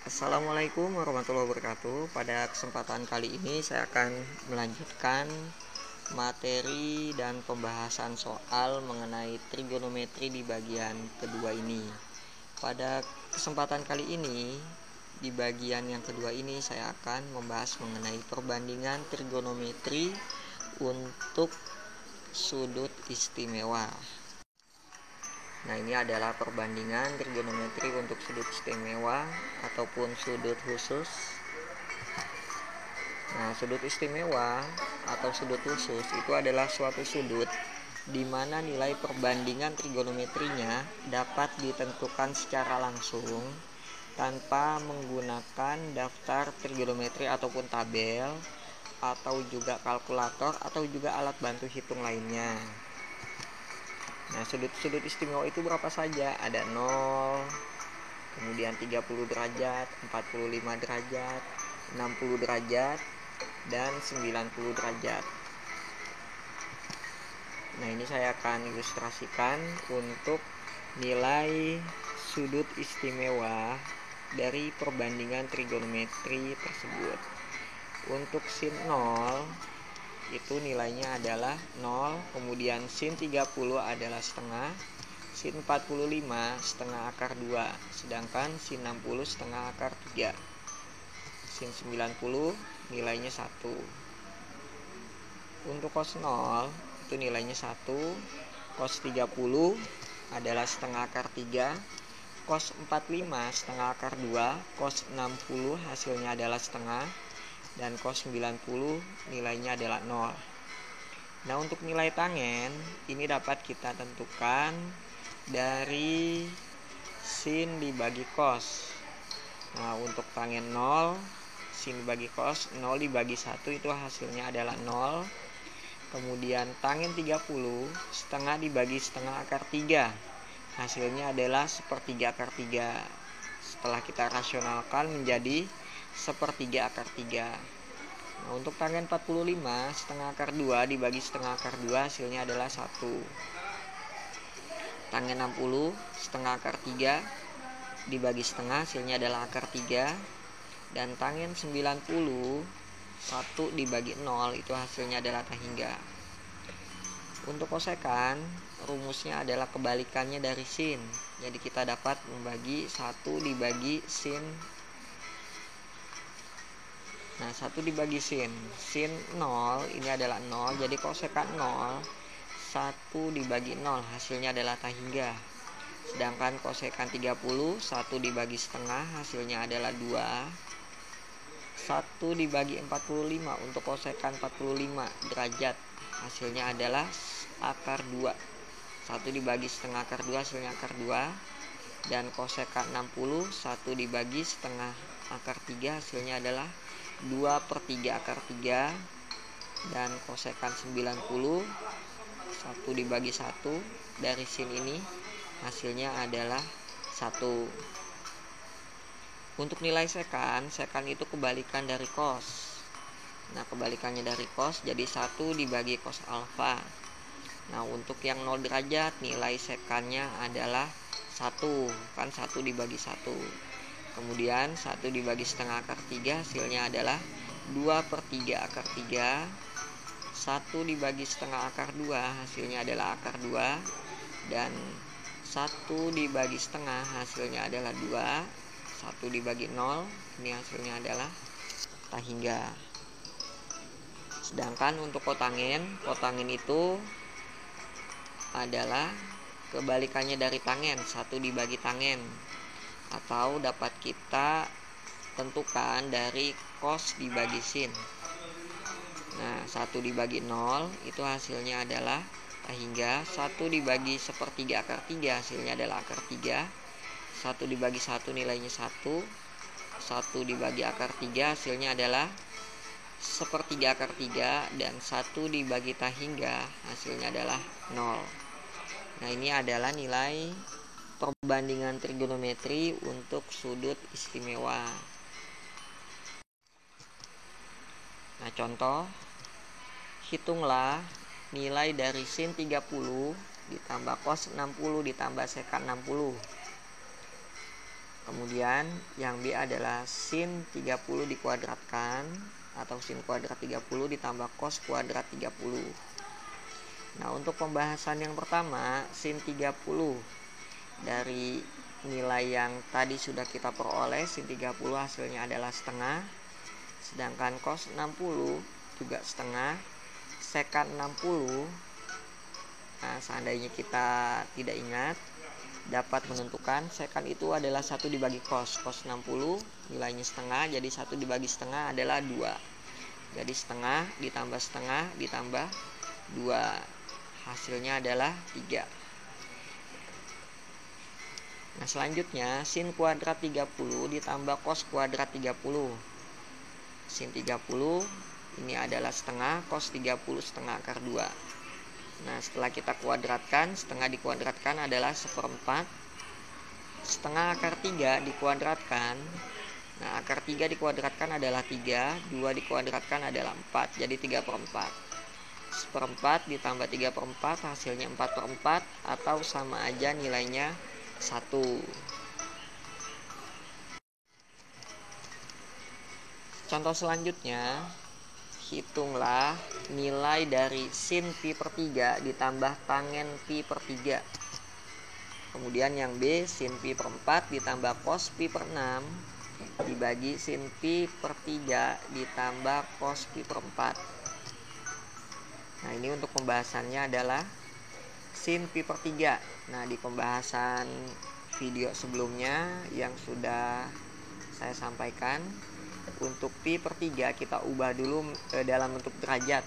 Assalamualaikum warahmatullahi wabarakatuh. Pada kesempatan kali ini saya akan melanjutkan materi dan pembahasan soal mengenai trigonometri di bagian kedua ini. Pada kesempatan kali ini, di bagian yang kedua ini saya akan membahas mengenai perbandingan trigonometri untuk sudut istimewa. Nah, ini adalah perbandingan trigonometri untuk sudut istimewa ataupun sudut khusus. Nah, sudut istimewa atau sudut khusus itu adalah suatu sudut di mana nilai perbandingan trigonometrinya dapat ditentukan secara langsung tanpa menggunakan daftar trigonometri ataupun tabel atau juga kalkulator atau juga alat bantu hitung lainnya. Nah, sudut-sudut istimewa itu berapa saja? Ada 0, kemudian 30 derajat, 45 derajat, 60 derajat, dan 90 derajat. Nah, ini saya akan ilustrasikan untuk nilai sudut istimewa dari perbandingan trigonometri tersebut. Untuk sin 0 itu nilainya adalah 0, kemudian sin 30 adalah setengah, sin 45 setengah akar 2, sedangkan sin 60 setengah akar 3. Sin 90 nilainya 1. Untuk cos 0 itu nilainya 1, cos 30 adalah setengah akar 3, cos 45 setengah akar 2, cos 60 hasilnya adalah setengah, dan cos 90 nilainya adalah 0. Nah, untuk nilai tangen ini dapat kita tentukan dari sin dibagi cos. Nah, untuk tangen 0, sin dibagi cos, 0 dibagi 1 itu hasilnya adalah 0. Kemudian tangen 30 setengah dibagi setengah akar 3, hasilnya adalah sepertiga akar 3. Setelah kita rasionalkan menjadi sepertiga akar 3. Nah, untuk tangen 45 setengah akar 2 dibagi setengah akar 2 hasilnya adalah 1. Tangen 60 setengah akar 3 dibagi setengah hasilnya adalah akar 3. Dan tangen 90 1 dibagi 0 itu hasilnya adalah tahingga. Untuk kosekan rumusnya adalah kebalikannya dari sin. Jadi kita dapat membagi 1 dibagi sin. Nah, 1 dibagi sin 0 ini adalah 0, jadi kosekan 0 1 dibagi 0 hasilnya adalah tahingga. Sedangkan kosekan 30 1 dibagi setengah hasilnya adalah 2. 1 dibagi 45 untuk kosekan 45 derajat hasilnya adalah akar 2. 1 dibagi setengah akar 2 hasilnya akar 2. Dan kosekan 60 1 dibagi setengah akar 3 hasilnya adalah 2/3 akar 3. Dan kosekan 90 1 dibagi 1 dari sin ini hasilnya adalah 1. Untuk nilai sekan itu kebalikan dari cos. Nah, kebalikannya dari cos jadi 1 dibagi cos alfa. Nah, untuk yang 0 derajat nilai sekannya adalah 1, kan 1 dibagi 1. Kemudian 1 dibagi setengah akar 3 hasilnya adalah 2/3 akar 3. 1 dibagi setengah akar 2 hasilnya adalah akar 2. Dan 1 dibagi setengah hasilnya adalah 2. 1 dibagi 0 ini hasilnya adalah tahingga. Sedangkan untuk kotangen itu adalah kebalikannya dari tangen, 1 dibagi tangen, atau dapat kita tentukan dari cos dibagi sin. Nah, 1 dibagi 0 itu hasilnya adalah tahingga. 1 dibagi sepertiga akar 3 hasilnya adalah akar 3. 1 dibagi 1 nilainya 1. 1 dibagi akar 3 hasilnya adalah sepertiga akar 3. Dan 1 dibagi tahingga hasilnya adalah 0. Nah, ini adalah nilai perbandingan trigonometri untuk sudut istimewa. Nah, contoh, hitunglah nilai dari sin 30 ditambah cos 60 ditambah sekan 60. Kemudian yang B adalah sin 30 dikuadratkan atau sin kuadrat 30 ditambah cos kuadrat 30. Nah, untuk pembahasan yang pertama, sin 30 dari nilai yang tadi sudah kita peroleh, sin 30 hasilnya adalah setengah. Sedangkan cos 60 juga setengah. Sekan 60, nah seandainya kita tidak ingat, dapat menentukan sekan itu adalah 1 dibagi cos 60 nilainya setengah, jadi 1 dibagi setengah adalah 2. Jadi setengah ditambah setengah ditambah 2, hasilnya adalah 3. Nah, selanjutnya sin kuadrat 30 ditambah cos kuadrat 30. Sin 30 ini adalah setengah, cos 30 setengah akar 2. Nah, setelah kita kuadratkan, setengah dikuadratkan adalah 1/4. Setengah akar 3 dikuadratkan. Nah, akar 3 dikuadratkan adalah 3, 2 dikuadratkan adalah 4, jadi 3/4. 1/4 ditambah 3/4 hasilnya 4/4 atau sama aja nilainya 1. Contoh selanjutnya, hitunglah nilai dari sin pi per 3 ditambah tangen pi per 3. Kemudian yang B, sin pi per 4 ditambah cos pi per 6 dibagi sin pi per 3 ditambah cos pi per 4. Nah, ini untuk pembahasannya adalah sin pi per 3. Nah, di pembahasan video sebelumnya yang sudah saya sampaikan, untuk pi per 3 kita ubah dulu dalam bentuk derajat.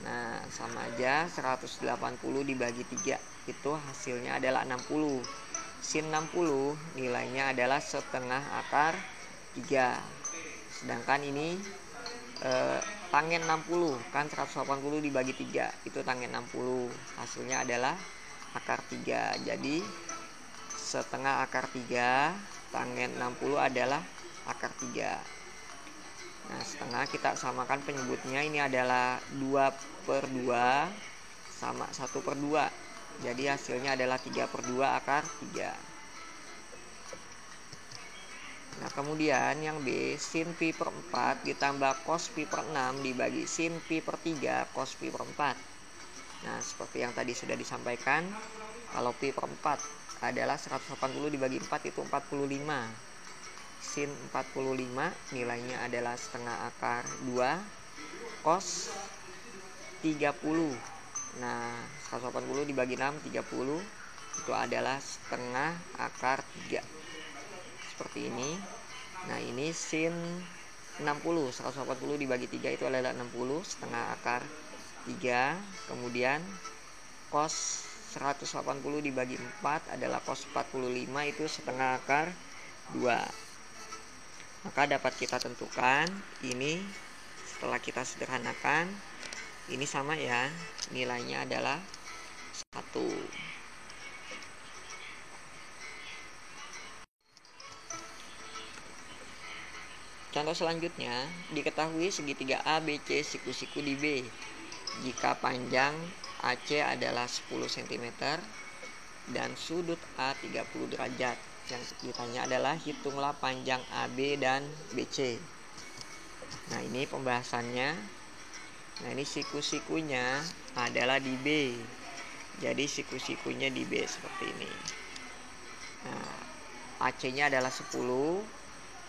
Nah, sama aja 180 dibagi 3 itu hasilnya adalah 60. Sin 60 nilainya adalah setengah akar 3. Sedangkan ini tangen 60 kan 180 dibagi 3 itu tangen 60, hasilnya adalah akar 3. Jadi setengah akar 3 tangen 60 adalah akar 3. Nah, setengah kita samakan penyebutnya, ini adalah 2/2 sama 1/2. Jadi hasilnya adalah 3/2 akar 3. Nah, kemudian yang B, sin pi per 4 ditambah cos pi per 6 dibagi sin pi per 3 cos pi per 4. Nah, seperti yang tadi sudah disampaikan, kalau pi per 4 adalah 180 dibagi 4 itu 45. Sin 45 nilainya adalah setengah akar 2 cos 30. Nah, 180 dibagi 6 30 itu adalah setengah akar 3. Seperti ini. Nah, ini sin 60, 180 dibagi 3 itu adalah 60, setengah akar 3. Kemudian cos 180 dibagi 4 adalah cos 45, itu setengah akar 2. Maka dapat kita tentukan ini setelah kita sederhanakan, ini sama ya, nilainya adalah 1. Contoh selanjutnya, diketahui segitiga ABC siku-siku di B. Jika panjang AC adalah 10 cm dan sudut A 30 derajat. Yang ditanya adalah hitunglah panjang AB dan BC. Nah, ini pembahasannya. Nah, ini siku-sikunya adalah di B. Jadi siku-sikunya di B seperti ini. Nah, AC-nya adalah 10.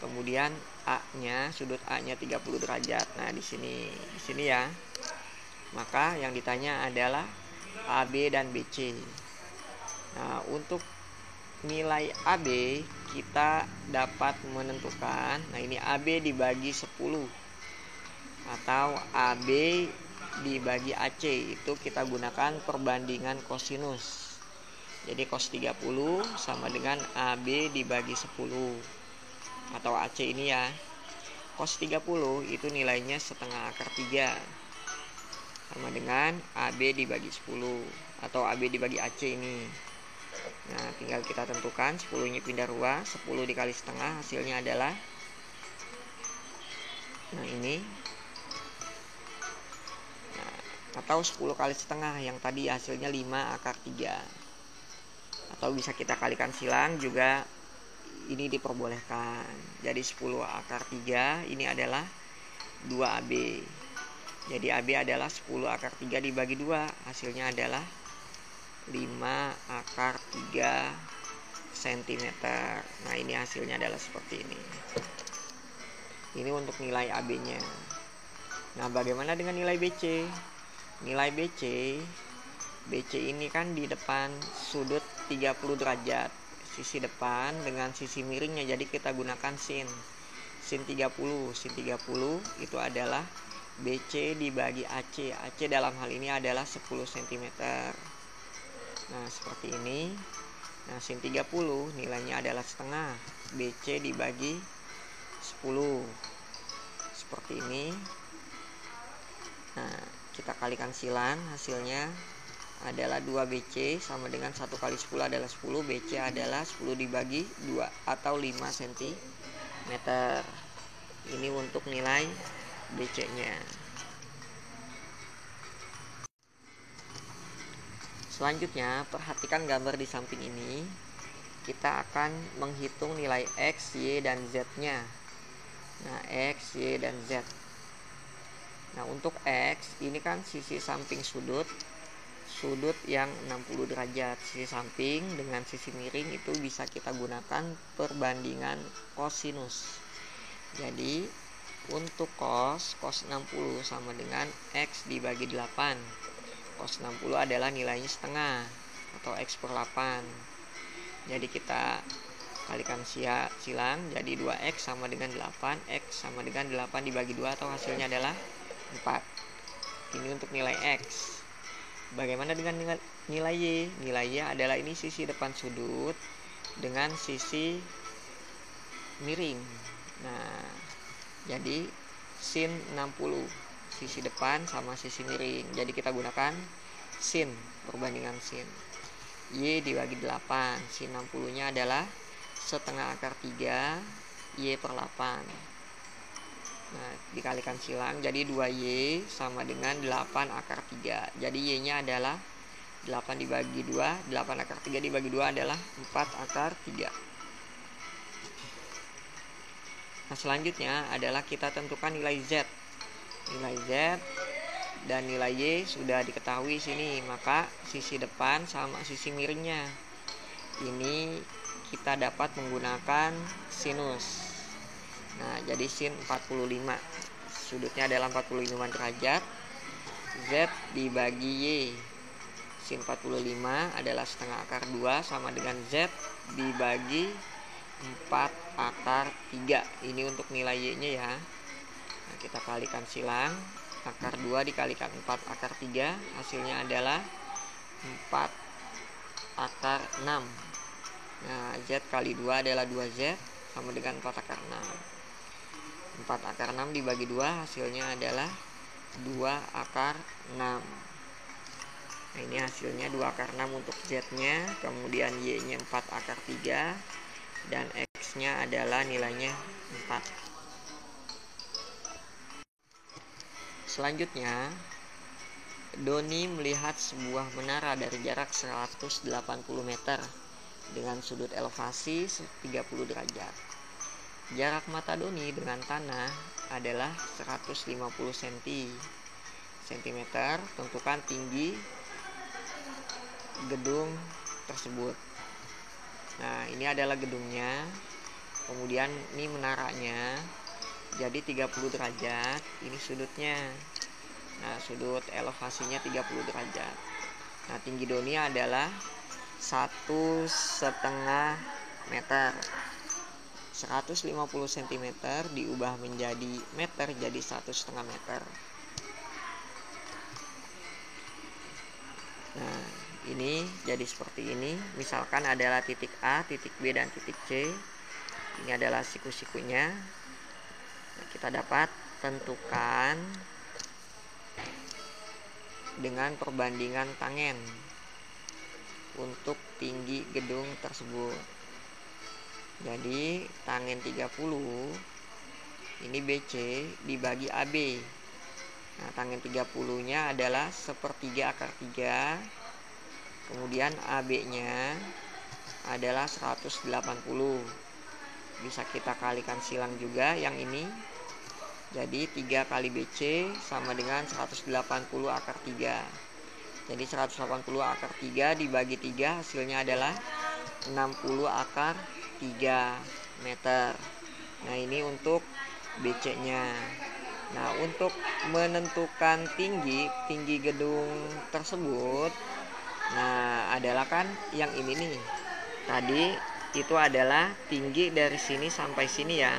Kemudian A-nya, sudut A-nya 30 derajat. Nah, di sini ya. Maka yang ditanya adalah AB dan BC. Nah, untuk nilai AB kita dapat menentukan, nah ini AB dibagi 10 atau AB dibagi AC, itu kita gunakan perbandingan kosinus. Jadi cos 30 sama dengan AB dibagi 10 atau AC ini ya. Cos 30 itu nilainya setengah akar 3 sama dengan AB dibagi 10 atau AB dibagi AC ini. Nah, tinggal kita tentukan 10-nya pindah ruang, 10 dikali setengah hasilnya adalah, nah ini, nah, atau 10 kali setengah, yang tadi hasilnya 5 akar 3. Atau bisa kita kalikan silang juga, ini diperbolehkan. Jadi 10 akar 3 ini adalah 2 AB. Jadi AB adalah 10 akar 3 dibagi 2, hasilnya adalah 5 akar 3 cm. Nah, ini hasilnya adalah seperti ini. Ini untuk nilai AB-nya. Nah, bagaimana dengan nilai BC? Nilai BC ini kan di depan sudut 30 derajat. Sisi depan dengan sisi miringnya, jadi kita gunakan sin 30. Sin 30 itu adalah BC dibagi AC. AC dalam hal ini adalah 10 cm. Nah, seperti ini. Nah, sin 30 nilainya adalah setengah BC dibagi 10. Seperti ini. Nah, kita kalikan silang, hasilnya adalah 2 BC sama dengan 1 kali 10 adalah 10. BC adalah 10 dibagi 2 atau 5 cm. Ini untuk nilai BC nya. Selanjutnya, perhatikan gambar di samping ini. Kita akan menghitung nilai X, Y, dan Z nya. Nah, X, Y, dan Z. Nah, untuk X ini kan sisi samping sudut yang 60 derajat. Sisi samping dengan sisi miring itu bisa kita gunakan perbandingan kosinus. Jadi untuk cos 60 sama dengan X dibagi 8. Cos 60 adalah nilainya setengah atau X per 8. Jadi kita kalikan silang, jadi 2X sama dengan 8. X sama dengan 8 dibagi 2 atau hasilnya adalah 4. Ini untuk nilai X. Bagaimana dengan nilai Y? Nilai Y adalah ini sisi depan sudut dengan sisi miring. Nah, jadi sin 60, sisi depan sama sisi miring. Jadi kita gunakan sin, perbandingan sin. Y dibagi 8. Sin 60-nya adalah setengah akar 3 Y per 8. Nah, dikalikan silang, jadi 2Y sama dengan 8 akar 3. Jadi Y-nya adalah 8 dibagi 2. 8 akar 3 dibagi 2 adalah 4 akar 3. Nah, selanjutnya adalah kita tentukan nilai Z. Nilai Z dan nilai Y sudah diketahui sini, maka sisi depan sama sisi miringnya ini kita dapat menggunakan sinus. Nah, jadi sin 45, sudutnya adalah 45 derajat. Z dibagi Y, sin 45 adalah setengah akar 2 sama dengan Z dibagi 4 akar 3. Ini untuk nilai Y nya ya. Nah, kita kalikan silang, akar 2 dikalikan 4 akar 3, hasilnya adalah 4 akar 6. Nah, Z kali 2 adalah 2Z sama dengan 4 akar 6. 4 akar 6 dibagi 2 hasilnya adalah 2 akar 6. Nah, ini hasilnya 2 akar 6 untuk Z nya. Kemudian Y nya 4 akar 3. Dan X nya adalah nilainya 4. Selanjutnya, Doni melihat sebuah menara dari jarak 180 meter dengan sudut elevasi 30 derajat. Jarak mata Doni dengan tanah adalah 150 cm. Tentukan tinggi gedung tersebut. Nah, ini adalah gedungnya. Kemudian ini menaranya. Jadi 30 derajat. Ini sudutnya. Nah, sudut elevasinya 30 derajat. Nah, tinggi Doni adalah 1,5 meter. 150 cm diubah menjadi meter, jadi 1,5 meter. Nah, ini jadi seperti ini. Misalkan adalah titik A, titik B, dan titik C. Ini adalah siku-sikunya. Nah, kita dapat tentukan dengan perbandingan tangen untuk tinggi gedung tersebut. Jadi tangen 30 ini BC dibagi AB. Nah, tangen 30 nya adalah 1/3 akar 3. Kemudian AB nya adalah 180. bisa kita kalikan silang juga yang ini. Jadi 3 kali BC sama dengan 180 akar 3. Jadi 180 akar 3 dibagi 3 hasilnya adalah 60 akar 3 meter. Nah ini untuk BC-nya. Nah untuk menentukan tinggi gedung tersebut, nah adalah kan yang ini nih. Tadi itu adalah tinggi dari sini sampai sini ya.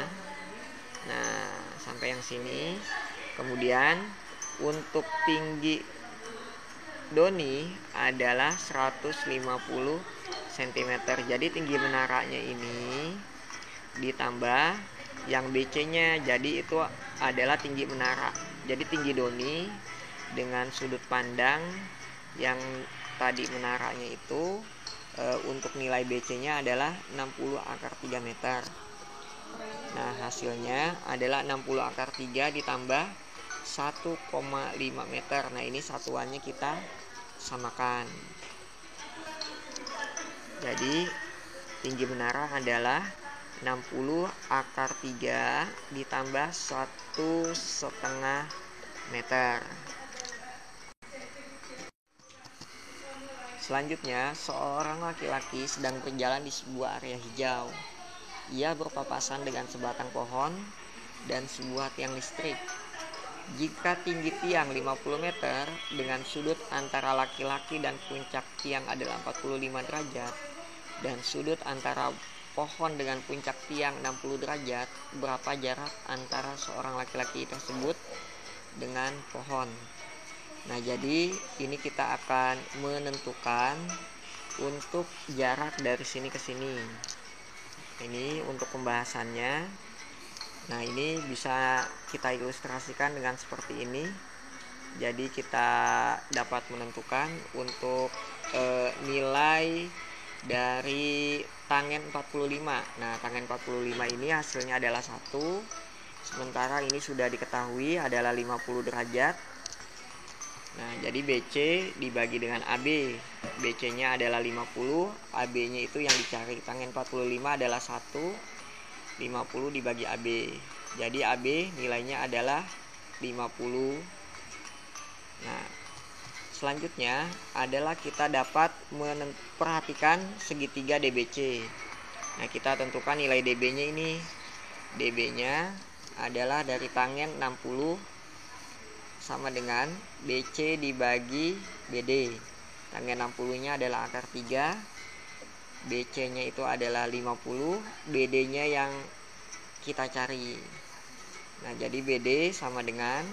Nah sampai yang sini. Kemudian untuk tinggi doni adalah 150 cm. Jadi tinggi menaranya ini ditambah yang BC-nya, jadi itu adalah tinggi menara. Jadi tinggi doni dengan sudut pandang yang tadi menaranya itu untuk nilai BC-nya adalah 60 akar 3 meter. Nah hasilnya adalah 60 akar 3 ditambah 1,5 meter. Nah ini satuannya kita samakan. Jadi tinggi menara adalah 60 akar 3 ditambah 1,5 meter. Selanjutnya, seorang laki-laki sedang berjalan di sebuah area hijau. Ia berpapasan dengan sebatang pohon dan sebuah tiang listrik. Jika tinggi tiang 50 meter dengan sudut antara laki-laki dan puncak tiang adalah 45 derajat dan sudut antara pohon dengan puncak tiang 60 derajat, berapa jarak antara seorang laki-laki tersebut dengan pohon? Nah, jadi ini kita akan menentukan untuk jarak dari sini ke sini. Ini untuk pembahasannya. Nah, ini bisa kita ilustrasikan dengan seperti ini. Jadi kita dapat menentukan untuk nilai dari tangen 45. Nah, tangen 45 ini hasilnya adalah 1. Sementara ini sudah diketahui adalah 50 derajat. Nah, jadi BC dibagi dengan AB. BC-nya adalah 50, AB-nya itu yang dicari. Tangen 45 adalah 1, 50 dibagi AB. Jadi AB nilainya adalah 50. Nah, selanjutnya adalah kita dapat memperhatikan segitiga DBC. Nah, kita tentukan nilai DB-nya ini. DB-nya adalah dari tangen 60 sama dengan BC dibagi BD. Tangen 60-nya adalah akar 3. BC-nya itu adalah 50. BD-nya yang kita cari. Nah, jadi BD sama dengan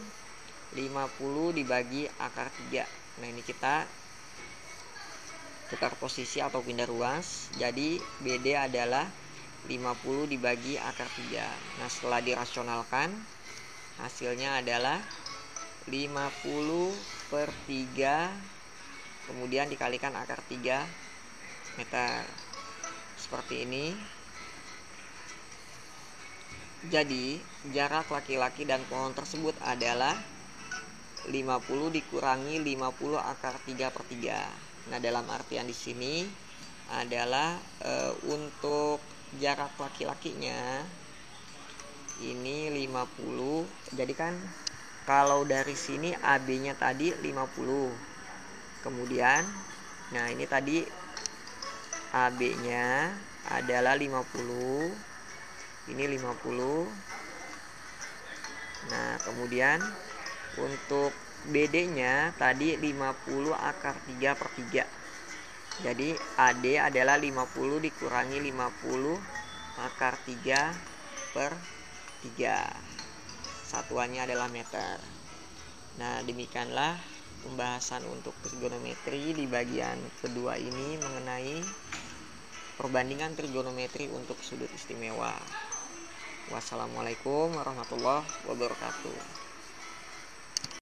50 dibagi akar 3. Nah, ini kita tukar posisi atau pindah ruas. Jadi BD adalah 50 dibagi akar 3. Nah, setelah dirasionalkan hasilnya adalah 50 per 3 kemudian dikalikan akar 3 meter. Seperti ini. Jadi jarak laki-laki dan pohon tersebut adalah 50 dikurangi 50 akar 3 per 3. Nah, dalam artian di sini adalah untuk jarak laki-lakinya ini 50. Jadi kan kalau dari sini AB-nya tadi 50. Kemudian nah ini tadi AB-nya adalah 50. Ini 50. Nah, kemudian untuk BD-nya tadi 50 akar 3 per 3. Jadi AD adalah 50 dikurangi 50 akar 3 per 3. Satuannya adalah meter. Nah, demikianlah pembahasan untuk trigonometri di bagian kedua ini mengenai perbandingan trigonometri untuk sudut istimewa. Wassalamualaikum warahmatullahi wabarakatuh.